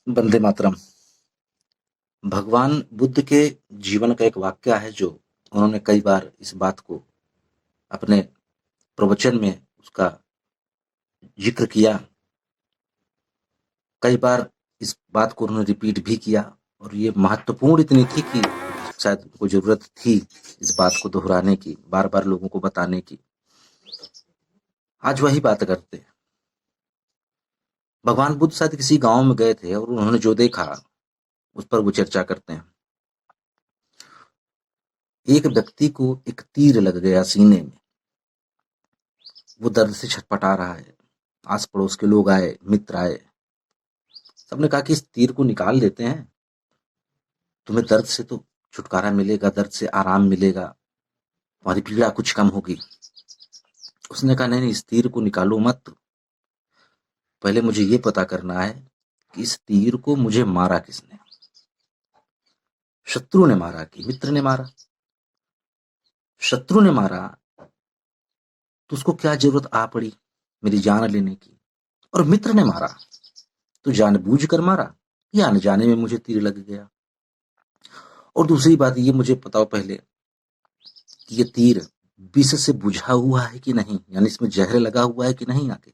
वंदे मातरम। भगवान बुद्ध के जीवन का एक वाक्य है जो उन्होंने कई बार इस बात को अपने प्रवचन में उसका जिक्र किया। कई बार इस बात को उन्होंने रिपीट भी किया और ये महत्वपूर्ण इतनी थी कि शायद उनको जरूरत थी इस बात को दोहराने की, बार बार लोगों को बताने की। आज वही बात करते हैं। भगवान बुद्ध शायद किसी गांव में गए थे और उन्होंने जो देखा उस पर वो चर्चा करते हैं। एक व्यक्ति को एक तीर लग गया सीने में। वो दर्द से छटपटा रहा है। आस पड़ोस के लोग आए, मित्र आए, सबने कहा कि इस तीर को निकाल देते हैं, तुम्हें दर्द से तो छुटकारा मिलेगा, दर्द से आराम मिलेगा, तुम्हारी पीड़ा कुछ कम होगी। उसने कहा नहीं नहीं, इस तीर को निकालो मत, पहले मुझे ये पता करना है कि इस तीर को मुझे मारा किसने। शत्रु ने मारा कि मित्र ने मारा? शत्रु ने मारा तो उसको क्या जरूरत आ पड़ी मेरी जान लेने की, और मित्र ने मारा तो जानबूझ कर मारा या अनजाने में मुझे तीर लग गया। और दूसरी बात ये मुझे बताओ पहले कि ये तीर विष से बुझा हुआ है कि नहीं, यानी इसमें जहर लगा हुआ है कि नहीं आगे।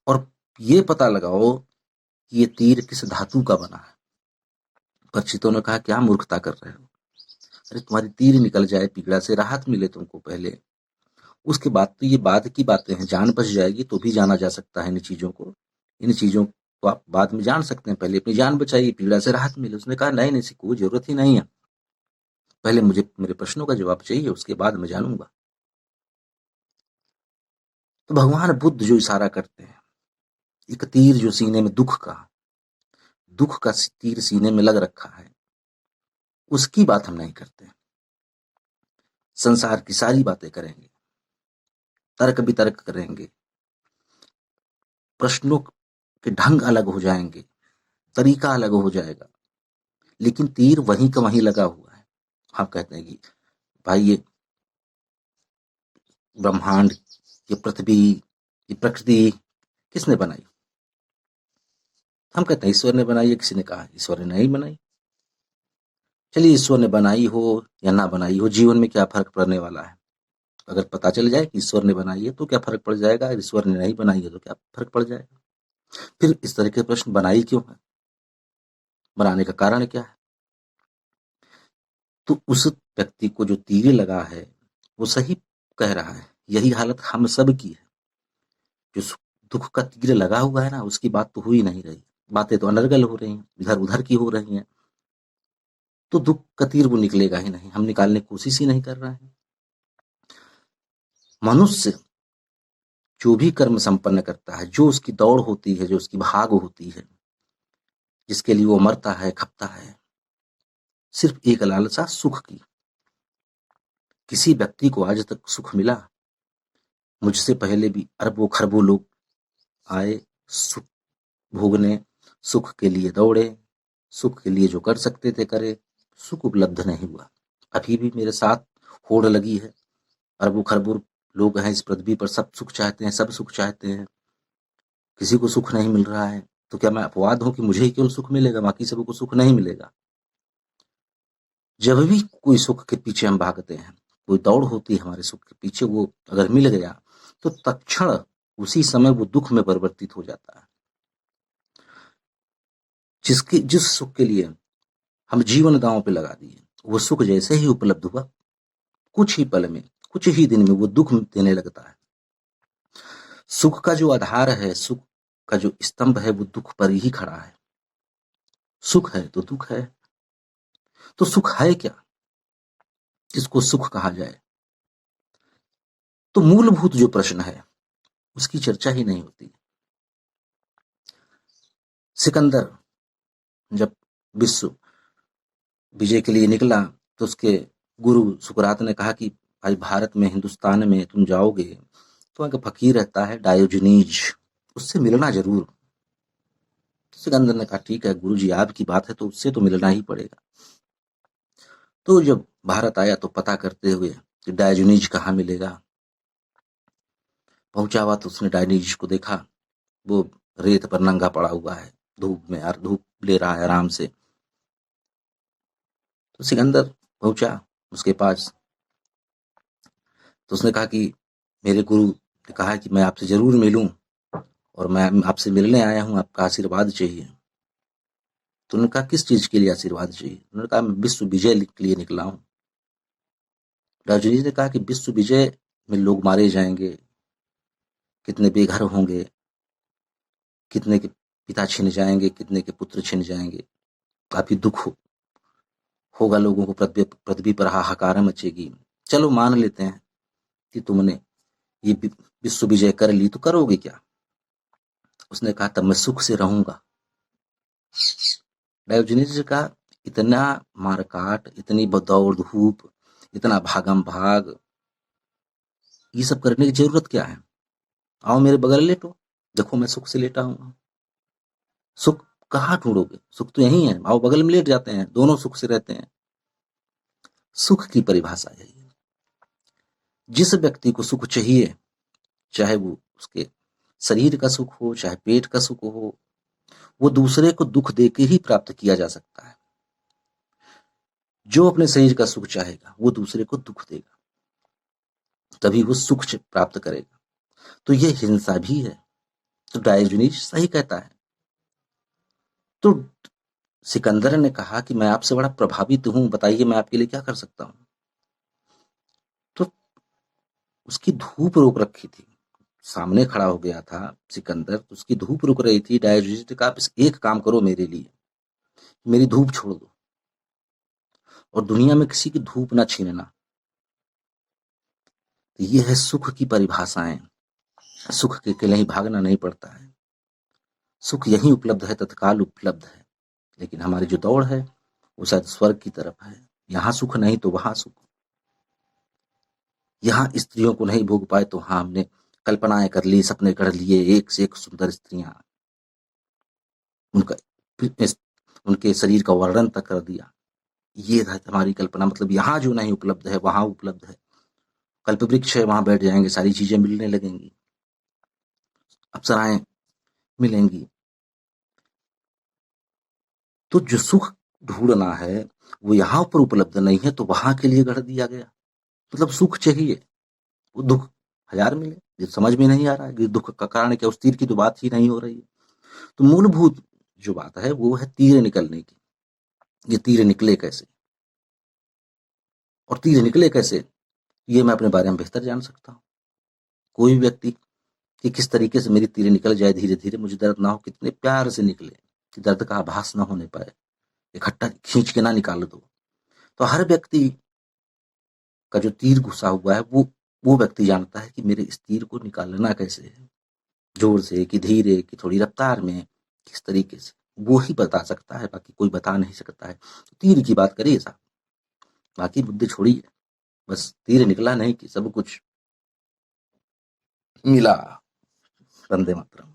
और ये पता लगाओ कि ये तीर किस धातु का बना है। परिचितों ने कहा क्या मूर्खता कर रहे हो, अरे तुम्हारी तीर निकल जाए, पीड़ा से राहत मिले तुमको पहले, उसके बाद तो ये बाद की बातें हैं। जान बच जाएगी तो भी जाना जा सकता है इन चीजों को। इन चीजों को आप बाद में जान सकते हैं, पहले अपनी जान बचाइए, पीड़ा से राहत मिले। उसने कहा नहीं नहीं, इसकी कोई जरूरत ही नहीं है, पहले मुझे मेरे प्रश्नों का जवाब चाहिए, उसके बाद मैं जानूंगा। तो भगवान बुद्ध जो इशारा करते हैं, एक तीर जो सीने में दुख का तीर सीने में लग रखा है, उसकी बात हम नहीं करते। संसार की सारी बातें करेंगे, तर्क वितर्क करेंगे, प्रश्नों के ढंग अलग हो जाएंगे, तरीका अलग हो जाएगा, लेकिन तीर वहीं का वहीं लगा हुआ है। हम कहते हैं कि भाई ये ब्रह्मांड, ये पृथ्वी, ये प्रकृति किसने बनाई? हम कहते हैं ईश्वर ने बनाई है। किसी ने कहा ईश्वर ने नहीं बनाई। चलिए, ईश्वर ने बनाई हो या ना बनाई हो, जीवन में क्या फर्क पड़ने वाला है? अगर पता चल जाए कि ईश्वर ने बनाई है तो क्या फर्क पड़ जाएगा, अगर ईश्वर ने नहीं बनाई है तो क्या फर्क पड़ जाएगा? फिर इस तरह के प्रश्न बनाई क्यों है, बनाने का कारण क्या है? तो उस व्यक्ति को जो तीर लगा है वो सही कह रहा है। यही हालत हम सब की है। जो दुख का तीर लगा हुआ है ना, उसकी बात तो हो ही नहीं रही, बातें तो अनर्गल हो रही हैं, इधर उधर की हो रही हैं। तो दुख का तीर वो निकलेगा ही नहीं, हम निकालने की कोशिश ही नहीं कर रहे हैं। मनुष्य जो भी कर्म संपन्न करता है, जो उसकी दौड़ होती है, जो उसकी भाग होती है, जिसके लिए वो मरता है, खपता है, सिर्फ एक लालसा सुख की। किसी व्यक्ति को आज तक सुख मिला? मुझसे पहले भी अरबों खरबों लोग आए सुख भोगने, सुख के लिए दौड़े, सुख के लिए जो कर सकते थे करे, सुख उपलब्ध नहीं हुआ। अभी भी मेरे साथ होड़ लगी है, अरबों खरबों लोग हैं इस पृथ्वी पर, सब सुख चाहते हैं, सब सुख चाहते हैं, किसी को सुख नहीं मिल रहा है। तो क्या मैं अपवाद हूं कि मुझे ही केवल सुख मिलेगा, बाकी सबको सुख नहीं मिलेगा? जब भी कोई सुख के पीछे हम भागते हैं, कोई दौड़ होती है हमारे सुख के पीछे, वो अगर मिल गया तो तत्क्षण उसी समय वो दुख में परिवर्तित हो जाता है। जिस सुख के लिए हम जीवन दांव पे लगा दिए, वो सुख जैसे ही उपलब्ध हुआ, कुछ ही पल में, कुछ ही दिन में वो दुख देने लगता है। सुख का जो आधार है, सुख का जो स्तंभ है, वो दुख पर ही खड़ा है। सुख है तो दुख है। तो सुख है क्या जिसको सुख कहा जाए? तो मूलभूत जो प्रश्न है उसकी चर्चा ही नहीं होती। सिकंदर जब विश्व विजय के लिए निकला तो उसके गुरु सुकरात ने कहा कि भाई भारत में, हिंदुस्तान में तुम जाओगे तो एक फकीर रहता है डायोजनीज, उससे मिलना जरूर। तो सिकंदर ने कहा ठीक है गुरु जी, आपकी बात है तो उससे तो मिलना ही पड़ेगा। तो जब भारत आया तो पता करते हुए कि डायोजनीज कहाँ मिलेगा, पहुंचा हुआ तो उसने डायोजनीज को देखा, वो रेत पर नंगा पड़ा हुआ है, धूप में, यार धूप ले रहा है आराम से। तो सिकंदर पहुंचा उसके पास, तो उसने कहा कि मेरे गुरु ने कहा कि मैं आपसे जरूर मिलूं और मैं आपसे मिलने आया हूं, आपका आशीर्वाद चाहिए। तो उन्होंने कहा किस चीज के लिए आशीर्वाद चाहिए? उन्होंने कहा मैं विश्व विजय के लिए निकला हूं। राजू जी ने कहा कि विश्व विजय में लोग मारे जाएंगे, कितने बेघर होंगे, कितने के पिता छिन जाएंगे, कितने के पुत्र छिन जाएंगे, काफी दुख होगा लोगों को, पृथ्वी पर हाहाकार मचेगी। चलो मान लेते हैं कि तुमने ये विश्व विजय कर ली, तो करोगे क्या? उसने कहा तब मैं सुख से रहूंगा। डायोजनीज ने कहा इतना मारकाट, इतनी दौड़ धूप, इतना भागम भाग, ये सब करने की जरूरत क्या है? आओ मेरे बगल लेटो, देखो मैं सुख से लेटा हूं। सुख कहाँ ढूंढोगे? सुख तो यही है, आओ बगल में लेट जाते हैं, दोनों सुख से रहते हैं। सुख की परिभाषा यही है। जिस व्यक्ति को सुख चाहिए, चाहे वो उसके शरीर का सुख हो, चाहे पेट का सुख हो, वो दूसरे को दुख देके ही प्राप्त किया जा सकता है। जो अपने शरीर का सुख चाहेगा वो दूसरे को दुख देगा, तभी वो सुख प्राप्त करेगा। तो ये हिंसा भी है। तो डायोजनीज सही कहता है। तो सिकंदर ने कहा कि मैं आपसे बड़ा प्रभावित हूं, बताइए मैं आपके लिए क्या कर सकता हूं। तो उसकी धूप रोक रखी थी, सामने खड़ा हो गया था सिकंदर, तो उसकी धूप रुक रही थी। डायोजनीज ने कहा आप एक काम करो मेरे लिए, मेरी धूप छोड़ दो और दुनिया में किसी की धूप ना छीनना। तो ये है सुख की परिभाषाएं। सुख के लिए भागना नहीं पड़ता है, सुख यहीं उपलब्ध है, तत्काल उपलब्ध है। लेकिन हमारी जो दौड़ है वो शायद स्वर्ग की तरफ है। यहाँ सुख नहीं तो वहां सुख। यहाँ स्त्रियों को नहीं भोग पाए तो हाँ हमने कल्पनाएं कर ली, सपने कर लिए, एक से एक सुंदर स्त्रियां, उनका उनके शरीर का वर्णन तक कर दिया। ये है हमारी कल्पना। मतलब यहाँ जो नहीं उपलब्ध है वहां उपलब्ध है। कल्प वृक्ष है, वहां बैठ जाएंगे, सारी चीजें मिलने लगेंगी, अप्सराएं मिलेंगी। तो जो सुख ढूंढना है वो यहाँ पर उपलब्ध नहीं है, तो वहां के लिए गढ़ दिया गया। मतलब सुख चाहिए, वो दुख हजार मिले, ये समझ में नहीं आ रहा है कि दुख का कारण क्या। उस तीर की तो बात ही नहीं हो रही है। तो मूलभूत जो बात है वो है तीर निकलने की। ये तीर निकले कैसे, और तीर निकले कैसे, ये मैं अपने बारे में बेहतर जान सकता हूँ। कोई भी व्यक्ति कि किस तरीके से मेरी तीर निकल जाए धीरे धीरे, मुझे दर्द ना हो, कितने प्यार से निकले कि दर्द का आभास ना होने पाए, इकट्ठा खींच के ना निकाल दो। तो हर व्यक्ति का जो तीर घुसा हुआ है वो व्यक्ति जानता है कि मेरे इस तीर को निकालना कैसे है, जोर से कि धीरे कि थोड़ी रफ्तार में, किस तरीके से, वो ही बता सकता है, बाकी कोई बता नहीं सकता है। तीर की बात करिए साहब, बाकी मुद्दे छोड़िए, बस तीर निकला नहीं कि सब कुछ मिला। वंदे मातरम।